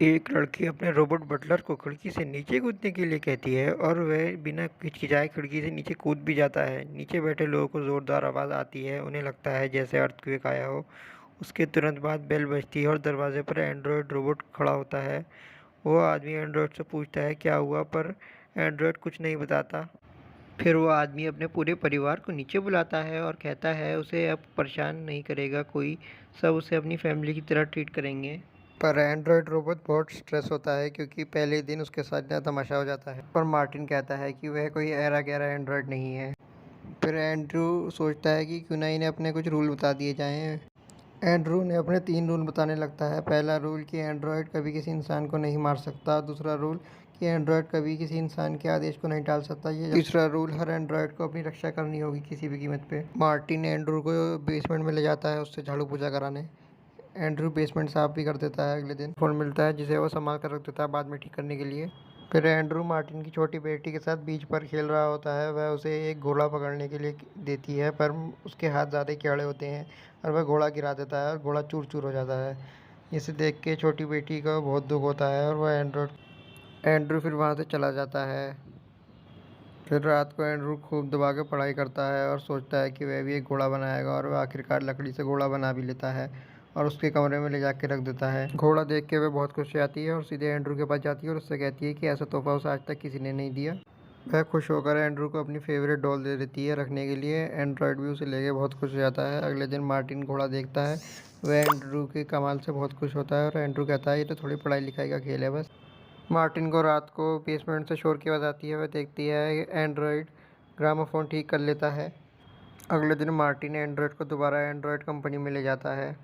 एक लड़की अपने रोबोट बटलर को खिड़की से नीचे कूदने के लिए कहती है और वह बिना हिचकिचाए खिड़की से नीचे कूद भी जाता है। नीचे बैठे लोगों को ज़ोरदार आवाज़ आती है। उन्हें लगता है जैसे अर्थक्वेक आया हो। उसके तुरंत बाद बेल बजती है और दरवाजे पर एंड्रॉयड रोबोट खड़ा होता है। वो आदमी एंड्रॉयड से पूछता है क्या हुआ, पर एंड्रॉयड कुछ नहीं बताता। फिर वो आदमी अपने पूरे परिवार को नीचे बुलाता है और कहता है उसे अब परेशान नहीं करेगा कोई, सब उसे अपनी फैमिली की तरह ट्रीट करेंगे। पर एंड्रॉयड रोबोट बहुत स्ट्रेस होता है क्योंकि पहले ही दिन उसके साथ नया तमाशा हो जाता है। पर मार्टिन कहता है कि वह कोई ऐरा गैरा एंड्रॉयड नहीं है। फिर एंड्रू सोचता है कि क्यों ना इन्हें अपने कुछ रूल बता दिए जाएं। एंड्रू ने अपने 3 रूल बताने लगता है। पहला रूल कि एंड्रॉयड कभी किसी इंसान को नहीं मार सकता। दूसरा रूल कि एंड्रॉयड कभी किसी इंसान के आदेश को नहीं टाल सकता। ये तीसरा रूल, हर एंड्रॉयड को अपनी रक्षा करनी होगी किसी भी कीमत पे। मार्टिन एंड्रू को बेसमेंट में ले जाता है उससे झाड़ू पोछा कराने। एंड्रू बेसमेंट साफ भी कर देता है। अगले दिन फ़ोन मिलता है जिसे वो संभाल कर रख देता है बाद में ठीक करने के लिए। फिर एंड्रू मार्टिन की छोटी बेटी के साथ बीच पर खेल रहा होता है। वह उसे एक घोड़ा पकड़ने के लिए देती है, पर उसके हाथ ज़्यादा ही टेढ़े होते हैं और वह घोड़ा गिरा देता है और घोड़ा चूर चूर हो जाता है। इसे देख के छोटी बेटी को बहुत दुख होता है और वह एंड्रू फिर वहाँ से चला जाता है। फिर रात को एंड्रू खूब दबा के पढ़ाई करता है और सोचता है कि वह भी एक घोड़ा बनाएगा, और वह आखिरकार लकड़ी से घोड़ा बना भी लेता है और उसके कमरे में ले जाके रख देता है। घोड़ा देख के वह बहुत खुश हो जाती है और सीधे एंड्रू के पास जाती है और उससे कहती है कि ऐसा तोहफा उसे आज तक किसी ने नहीं दिया। वह खुश होकर एंड्रू को अपनी फेवरेट डॉल दे देती है रखने के लिए। एंड्रॉयड भी उसे लेके बहुत खुश हो जाता है। अगले दिन मार्टिन घोड़ा देखता है। वह एंड्रू के कमाल से बहुत खुश होता है और एंड्रू कहता है ये तो थोड़ी पढ़ाई लिखाई का खेल है बस। मार्टिन को रात को बेसमेंट से शोर की आवाज़ आती है। वह देखती है एंड्रॉयड ग्रामोफोन ठीक कर लेता है। अगले दिन मार्टिन एंड्रॉयड को दोबारा एंड्रॉयड कंपनी में ले जाता है।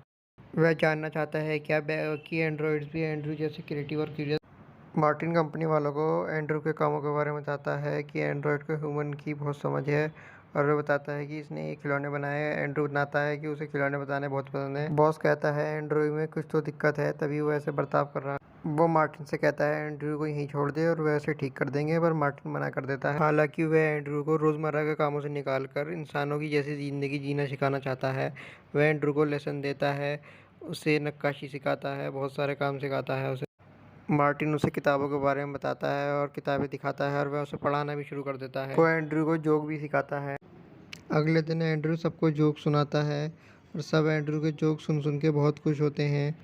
वह जानना चाहता है क्या कि एंड्रॉयड्स भी एंड्रू जैसे क्रिएटिव और क्यूरियस। मार्टिन कंपनी वालों को एंड्रू के कामों के बारे में बताता है कि एंड्रॉयड को ह्यूमन की बहुत समझ है, और वह बताता है कि इसने ये खिलौने बनाए हैं। एंड्रू बताता है कि उसे खिलौने बताने बहुत पसंद है। बॉस कहता है एंड्रू में कुछ तो दिक्कत है, तभी वो ऐसे बर्ताव कर रहा है। वो मार्टिन से कहता है एंड्रू को यहीं छोड़ दे और वह उसे ठीक कर देंगे, पर मार्टिन मना कर देता है। हालांकि वह एंड्रू को रोज़मर्रा के कामों से निकाल कर इंसानों की जैसी ज़िंदगी जीना सिखाना चाहता है। वह एंड्रू को लेसन देता है, उसे नक्काशी सिखाता है, बहुत सारे काम सिखाता है उसे। मार्टिन उसे किताबों के बारे में बताता है और किताबें दिखाता है, और वह उसे पढ़ाना भी शुरू कर देता है। वो एंड्रू को जोक भी सिखाता है। अगले दिन एंड्रू सबको जोक सुनाता है और सब एंड्रू के जोक सुन सुन के बहुत खुश होते हैं।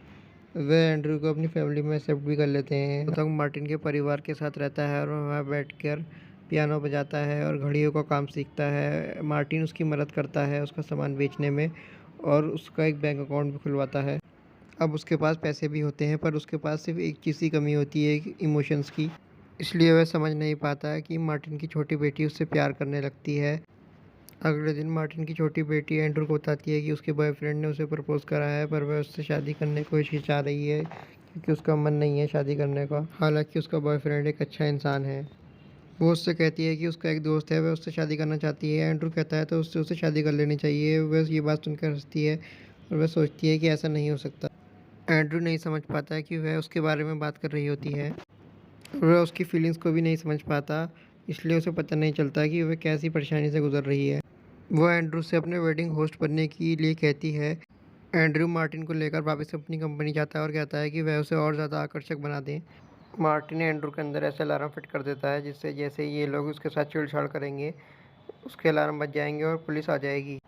वे एंड्रू को अपनी फैमिली में एक्सेप्ट भी कर लेते हैं। तब तक मार्टिन के परिवार के साथ रहता है और वहाँ बैठकर पियानो बजाता है और घड़ियों का काम सीखता है। मार्टिन उसकी मदद करता है उसका सामान बेचने में, और उसका एक बैंक अकाउंट भी खुलवाता है। अब उसके पास पैसे भी होते हैं, पर उसके पास सिर्फ एक चीज़ की कमी होती है, इमोशंस की। इसलिए वह समझ नहीं पाता है कि मार्टिन की छोटी बेटी उससे प्यार करने लगती है। अगले दिन मार्टिन की छोटी बेटी एंड्रू को बताती है कि उसके बॉयफ्रेंड ने उसे प्रपोज करा है, पर वह उससे शादी करने को हिचकिचा रही है क्योंकि उसका मन नहीं है शादी करने का। हालांकि उसका बॉयफ्रेंड एक अच्छा इंसान है। वो उससे कहती है कि उसका एक दोस्त है, वह उससे शादी करना चाहती है। एंड्रू कहता है तो उससे उसे शादी कर लेनी चाहिए। वह ये बात सुनकर हंसती है और वह सोचती है कि ऐसा नहीं हो सकता। एंड्रू नहीं समझ पाता है कि वह उसके बारे में बात कर रही होती है। वह उसकी फीलिंग्स को भी नहीं समझ पाता, इसलिए उसे पता नहीं चलता कि वह कैसी परेशानी से गुजर रही है। वह एंड्रू से अपने वेडिंग होस्ट बनने के लिए कहती है। एंड्रू मार्टिन को लेकर वापस अपनी कंपनी जाता है और कहता है कि वह उसे और ज़्यादा आकर्षक बना दें। मार्टिन एंड्रू के अंदर ऐसा अलार्म फिट कर देता है जिससे जैसे ही ये लोग उसके साथ छेड़छाड़ करेंगे उसके अलार्म बज जाएंगे और पुलिस आ जाएगी।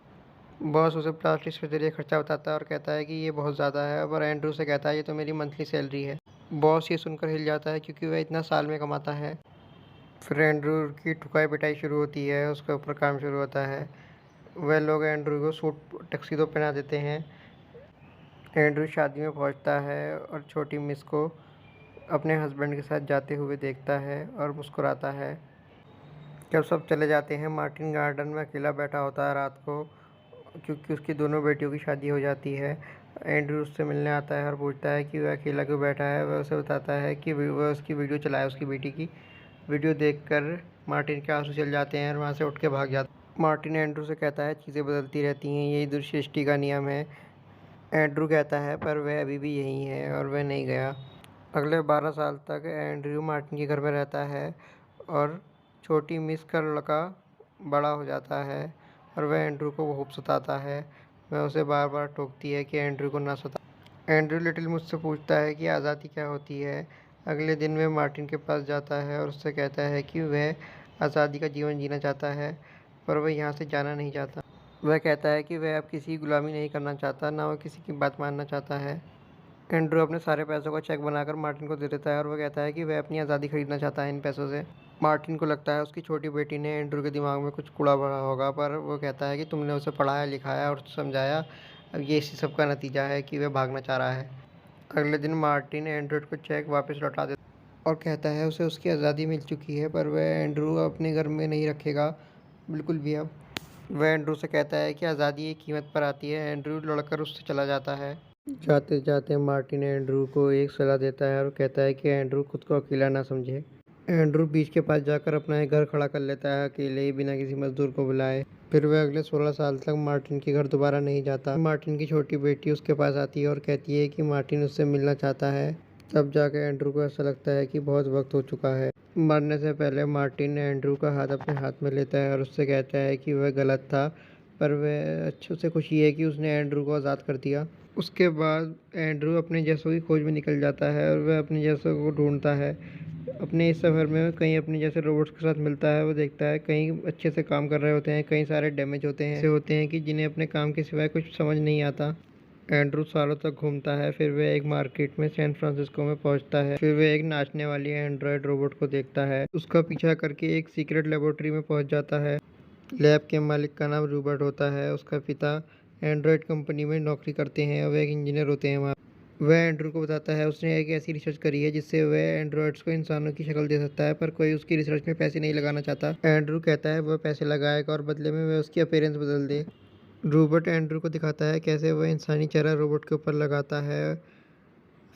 बॉस उसे प्लास्टिक सर्जरी खर्चा बताता है और कहता है कि ये बहुत ज़्यादा है, पर एंड्रू से कहता है ये तो मेरी मंथली सैलरी है। बॉस ये सुनकर हिल जाता है क्योंकि वह इतना साल में कमाता है। फिर एंड्रू की ठुकाई पिटाई शुरू होती है, उसके ऊपर काम शुरू होता है। वह लोग एंड्रू को सूट टक्सीडो पहना देते हैं। एंड्रू शादी में पहुंचता है और छोटी मिस को अपने हस्बैंड के साथ जाते हुए देखता है और मुस्कुराता है। जब सब चले जाते हैं मार्टिन गार्डन में अकेला बैठा होता है रात को, क्योंकि उसकी दोनों बेटियों की शादी हो जाती है। एंड्रू उससे मिलने आता है और पूछता है कि वह अकेला क्यों बैठा है। वह उसे बताता है कि वह उसकी वीडियो चलाए उसकी बेटी की। वीडियो देखकर मार्टिन के आंसू चल जाते हैं और वहाँ से उठ के भाग जाता है। मार्टिन एंड्रू से कहता है चीज़ें बदलती रहती हैं, यही सृष्टि का नियम है। एंड्रू कहता है पर वह अभी भी यहीं है और वह नहीं गया। अगले 12 साल तक एंड्रू मार्टिन के घर में रहता है और छोटी मिस का लड़का बड़ा हो जाता है और वह एंड्रू को बहुत सताता है। वह उसे बार बार टोकती है कि एंड्रू को ना सता। एंड्रयू लिटिल मुझसे पूछता है कि आज़ादी क्या होती है। अगले दिन वह मार्टिन के पास जाता है और उससे कहता है कि वह आज़ादी का जीवन जीना चाहता है, पर वह यहाँ से जाना नहीं चाहता। वह कहता है कि वह अब किसी की गुलामी नहीं करना चाहता, ना वह किसी की बात मानना चाहता है। एंड्रू अपने सारे पैसों का चेक बनाकर मार्टिन को दे देता है और वह कहता है कि वह अपनी आज़ादी खरीदना चाहता है इन पैसों से। मार्टिन को लगता है उसकी छोटी बेटी ने एंड्रू के दिमाग में कुछ कूड़ा भरा होगा, पर वो कहता है कि तुमने उसे पढ़ाया लिखाया और समझाया, अब ये इसी सब का नतीजा है कि वह भागना चाह रहा है। अगले दिन मार्टिन एंड्रू को चेक वापस लौटा देता है और कहता है उसे उसकी आज़ादी मिल चुकी है, पर वह एंड्रू अपने घर में नहीं रखेगा बिल्कुल भी अब। वह एंड्रू से कहता है कि आज़ादी एक कीमत पर आती है। एंड्रू लड़कर उससे चला जाता है। जाते जाते मार्टिन एंड्रू को एक सलाह देता है और कहता है कि एंड्रू खुद को अकेला ना समझे। एंड्रू बीच के पास जाकर अपना एक घर खड़ा कर लेता है अकेले ही, बिना किसी मजदूर को बुलाए। फिर वह अगले 16 साल तक मार्टिन के घर दोबारा नहीं जाता। मार्टिन की छोटी बेटी उसके पास आती है और कहती है कि मार्टिन उससे मिलना चाहता है। तब जाकर एंड्रू को ऐसा लगता है कि बहुत वक्त हो चुका है। मरने से पहले मार्टिन एंड्रू का हाथ अपने हाथ में लेता है और उससे कहता है कि वह गलत था, पर वह अच्छे से खुशी है कि उसने एंड्रू को आज़ाद कर दिया। उसके बाद एंड्रू अपने जैसों की खोज में निकल जाता है और वह अपने जैसों को ढूंढता है। अपने इस सफ़र में कहीं अपने जैसे रोबोट्स के साथ मिलता है। वो देखता है कहीं अच्छे से काम कर रहे होते हैं, कई सारे डैमेज होते हैं, ऐसे होते हैं कि जिन्हें अपने काम के सिवाय कुछ समझ नहीं आता। एंड्रू सालों तक घूमता है, फिर वह एक मार्केट में सैन फ्रांसिस्को में पहुंचता है। फिर वह एक नाचने वाली एंड्रॉयड रोबोट को देखता है। उसका पीछा करके एक सीक्रेट लेबोरेटरी में पहुंच जाता है। लैब के मालिक का नाम रूबर्ट होता है। उसका पिता एंड्रॉयड कंपनी में नौकरी करते हैं और वह एक इंजीनियर होते हैं वहाँ। वह एंड्रू को बताता है उसने एक ऐसी रिसर्च करी है जिससे वह एंड्रॉयड्स को इंसानों की शक्ल दे सकता है, पर कोई उसकी रिसर्च में पैसे नहीं लगाना चाहता। एंड्रू कहता है वह पैसे लगाएगा और बदले में वह उसकी अपीयरेंस बदल दे। रूबर्ट एंड्रू को दिखाता है कैसे वह इंसानी चेहरा रोबोट के ऊपर लगाता है।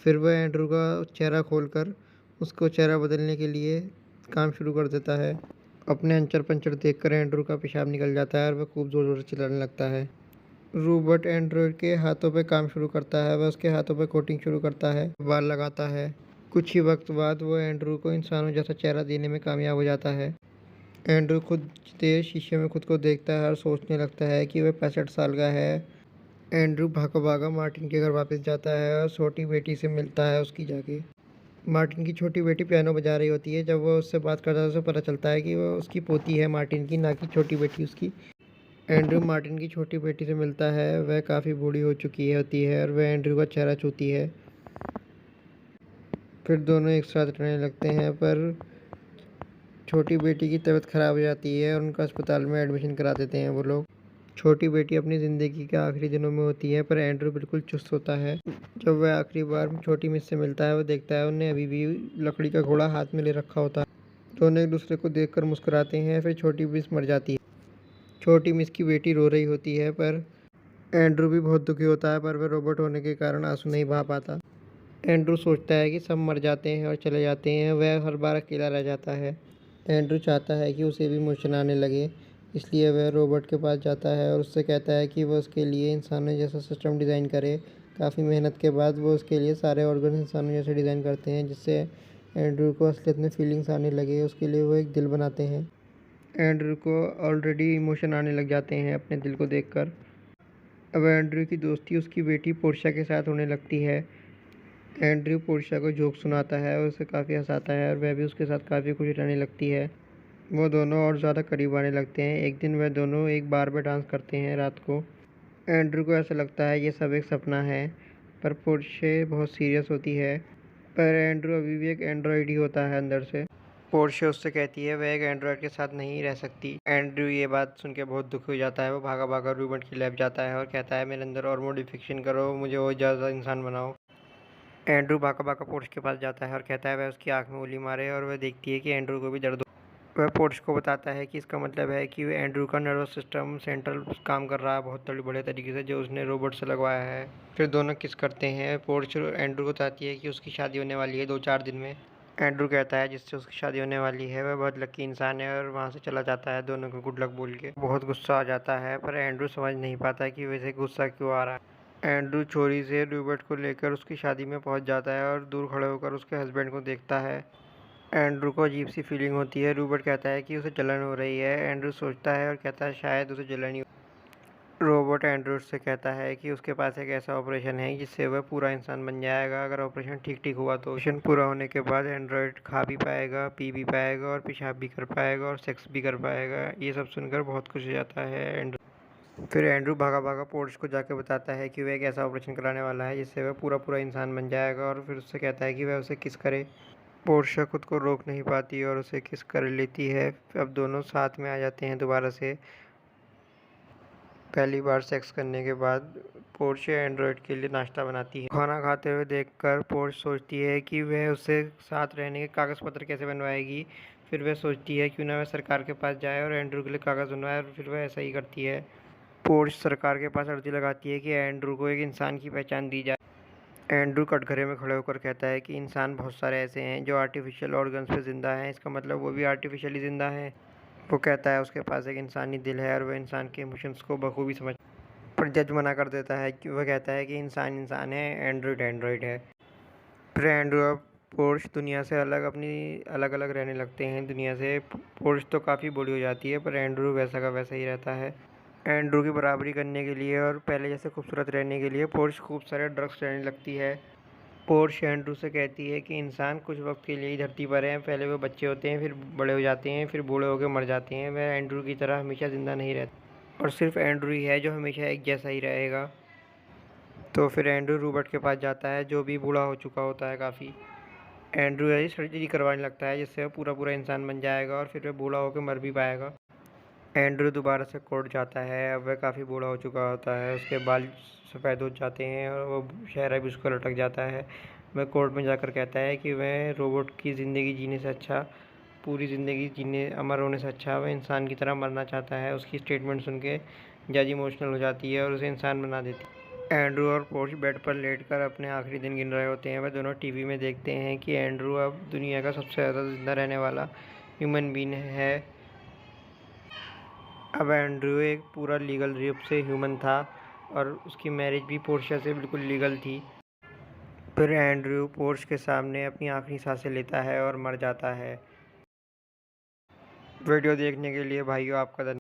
फिर वह एंड्रू का चेहरा खोलकर उसको चेहरा बदलने के लिए काम शुरू कर देता है। अपने अंचर पंचर देखकर एंड्रू का पेशाब निकल जाता है और वह खूब ज़ोर ज़ोर से चिल्लाने लगता है। रूबर्ट एंड्रॉयड के हाथों पे काम शुरू करता है। वह उसके हाथों पे कोटिंग शुरू करता है, बाल लगाता है। कुछ ही वक्त बाद वो एंड्रू को इंसानों जैसा चेहरा देने में कामयाब हो जाता है। एंड्रू खुद देर शीशे में खुद को देखता है और सोचने लगता है कि वह 65 साल का है। एंड्रू भागा भागा मार्टिन के घर वापस जाता है और छोटी बेटी से मिलता है उसकी जाके। मार्टिन की छोटी बेटी पियानो बजा रही होती है। जब वह उससे बात करता है तो उसे पता चलता है कि वह उसकी पोती है मार्टिन की, ना कि छोटी बेटी उसकी। एंड्रू मार्टिन की छोटी बेटी से मिलता है। वह काफ़ी बूढ़ी हो चुकी होती है और वह एंड्रू का चेहरा छूती है। फिर दोनों एक साथ रहने लगते हैं, पर छोटी बेटी की तबीयत ख़राब हो जाती है और उनका अस्पताल में एडमिशन करा देते हैं वो लोग। छोटी बेटी अपनी ज़िंदगी के आखिरी दिनों में होती है, पर एंड्रू बिल्कुल चुस्त होता है। जब वह आखिरी बार छोटी मिस से मिलता है, वह देखता है उन्हें अभी भी लकड़ी का घोड़ा हाथ में ले रखा होता है। दोनों एक दूसरे को देखकर मुस्कुराते हैं। फिर छोटी मिस मर जाती है। छोटी मिस की बेटी रो रही होती है, पर एंड्रू भी बहुत दुखी होता है, पर वह रोबोट होने के कारण आंसू नहीं बहा पाता। एंड्रू सोचता है कि सब मर जाते हैं और चले जाते हैं, वह हर बार अकेला रह जाता है। एंड्रू चाहता है कि उसे भी इमोशन आने लगे, इसलिए वह रोबोट के पास जाता है और उससे कहता है कि वह उसके लिए इंसानों जैसा सिस्टम डिज़ाइन करे। काफ़ी मेहनत के बाद वो उसके लिए सारे ऑर्गन इंसानों जैसे डिज़ाइन करते हैं, जिससे एंड्रू को असलियत में फीलिंग्स आने लगे। उसके लिए वो एक दिल बनाते हैं। एंड्रू को ऑलरेडी इमोशन आने लग जाते हैं अपने दिल को देखकर। अब एंड्रू की दोस्ती उसकी बेटी पोर्शिया के साथ होने लगती है। एंड्रू पोर्शिया को जोक सुनाता है और उसे काफ़ी हंसाता है और वह भी उसके साथ काफ़ी खुश रहने लगती है। वो दोनों और ज़्यादा करीब आने लगते हैं। एक दिन वह दोनों एक बार में डांस करते हैं रात को। एंड्रू को ऐसा लगता है ये सब एक सपना है, पर पोर्शिया बहुत सीरियस होती है। पर एंड्रू अभी भी एक एंड्रॉयड ही होता है अंदर से। पोर्शिया उससे कहती है वह एक एंड्रॉयड के साथ नहीं रह सकती। एंड्रू ये बात सुन के बहुत दुखी हो जाता है। वो भागा भागा रूबर्ट की लैब जाता है और कहता है मेरे अंदर और मॉडिफिकेशन करो, मुझे और ज़्यादा इंसान बनाओ। एंड्रू भागा भागा पोर्श के पास जाता है और कहता है वह उसकी आंख में गोली मारे, और वह देखती है कि एंड्रू को भी दर्द हो। वह पोर्श को बताता है कि इसका मतलब है कि वह एंड्रू का नर्वस सिस्टम सेंट्रल काम कर रहा है बहुत बड़े तरीके से, जो उसने रोबोट से लगवाया है। फिर दोनों किस करते हैं। पोर्श एंड्रू को बताती है कि उसकी शादी होने वाली है 2-4 दिन में। एंड्रू कहता है जिससे उसकी शादी होने वाली है वह बहुत लकी इंसान है, और वहाँ से चला जाता है दोनों को गुड लक बोल के। बहुत गुस्सा आ जाता है, पर एंड्रू समझ नहीं पाता कि वैसे गुस्सा क्यों आ रहा है। एंड्रू चोरी से रूबर्ट को लेकर उसकी शादी में पहुंच जाता है और दूर खड़े होकर उसके हस्बैंड को देखता है। एंड्रू को अजीब सी फीलिंग होती है। रूबर्ट कहता है कि उसे जलन हो रही है। एंड्रू सोचता है और कहता है शायद उसे जलन ही हो। रोबोट एंड्रॉयड से कहता है कि उसके पास एक ऐसा ऑपरेशन है जिससे वह पूरा इंसान बन जाएगा। अगर ऑपरेशन ठीक हुआ तो ऑपरेशन पूरा होने के बाद एंड्रॉयड खा भी पाएगा, पी भी पाएगा और पेशाब भी कर पाएगा और सेक्स भी कर पाएगा। ये सब सुनकर बहुत खुश हो जाता है एंड्रॉयड। फिर एंड्रू भागा भागा पोर्श को जाके बताता है कि वह एक ऐसा ऑपरेशन कराने वाला है जिससे वह पूरा इंसान बन जाएगा और फिर उससे कहता है कि वह उसे किस करे। पोर्शिया खुद को रोक नहीं पाती और उसे किस कर लेती है। अब दोनों साथ में आ जाते हैं दोबारा से। पहली बार सेक्स करने के बाद पोर्शिया एंड्रॉयड के लिए नाश्ता बनाती है। खाना खाते हुए देखकर पोर्श सोचती है कि वह उससे साथ रहने के कागज़ पत्र कैसे बनवाएगी। फिर वह सोचती है क्यों ना वह सरकार के पास जाए और एंड्रू के लिए कागज़ बनवाए और फिर वह ऐसा ही करती है। पोर्श सरकार के पास अर्जी लगाती है कि एंड्रू को एक इंसान की पहचान दी जाए। एंड्रू कटघरे में खड़े होकर कहता है कि इंसान बहुत सारे ऐसे हैं जो आर्टिफिशियल ऑर्गन्स पे ज़िंदा हैं, इसका मतलब वो भी आर्टिफिशियली ज़िंदा है। वो कहता है उसके पास एक इंसानी दिल है और वह इंसान के इमोशंस को बखूबी समझ, पर जज मना कर देता है कि वह कहता है कि इंसान इंसान है, एंड्रॉयड एंड्रॉयड है। फिर एंड्रू और पोर्श दुनिया से अलग अलग रहने लगते हैं। दुनिया से पोर्श तो काफ़ी बड़ी हो जाती है पर एंड्रू वैसा का वैसा ही रहता है। एंड्रू की बराबरी करने के लिए और पहले जैसे खूबसूरत रहने के लिए पोर्श खूब सारे ड्रग्स लेने लगती है। पोर्श एंड्रू से कहती है कि इंसान कुछ वक्त के लिए ही धरती पर हैं। पहले वो बच्चे होते हैं, फिर बड़े हो जाते हैं, फिर बूढ़े होकर मर जाते हैं। वह एंड्रू की तरह हमेशा ज़िंदा नहीं रहता और सिर्फ एंड्रू ही है जो हमेशा एक जैसा ही रहेगा। तो फिर एंड्रू रूबर्ट के पास जाता है जो भी बूढ़ा हो चुका होता है काफ़ी। एंड्रू ऐसी सर्जरी करवाने लगता है जिससे वह पूरा इंसान बन जाएगा और फिर वह बूढ़ा होकर मर भी पाएगा। एंड्रू दोबारा से कोर्ट जाता है। अब वह काफ़ी बूढ़ा हो चुका होता है, उसके बाल सफ़ेद हो जाते हैं और वो चेहरा भी उसका लटक जाता है। वह कोर्ट में जाकर कहता है कि वह रोबोट की ज़िंदगी जीने से अच्छा, पूरी ज़िंदगी जीने अमर होने से अच्छा वह इंसान की तरह मरना चाहता है। उसकी स्टेटमेंट सुन के जज इमोशनल हो जाती है और उसे इंसान बना देती है। एंड्रू और पोर्श बेड पर लेटकर अपने आखिरी दिन गिन रहे होते हैं। वह दोनों टीवी में देखते हैं कि एंड्रू अब दुनिया का सबसे ज़्यादा ज़िंदा रहने वाला ह्यूमन बीइंग है। अब एंड्रू एक पूरा लीगल रूप से ह्यूमन था और उसकी मैरिज भी पोर्शिया से बिल्कुल लीगल थी। फिर एंड्रू पोर्श के सामने अपनी आखिरी सांसें लेता है और मर जाता है। वीडियो देखने के लिए भाइयों आपका धन्यवाद।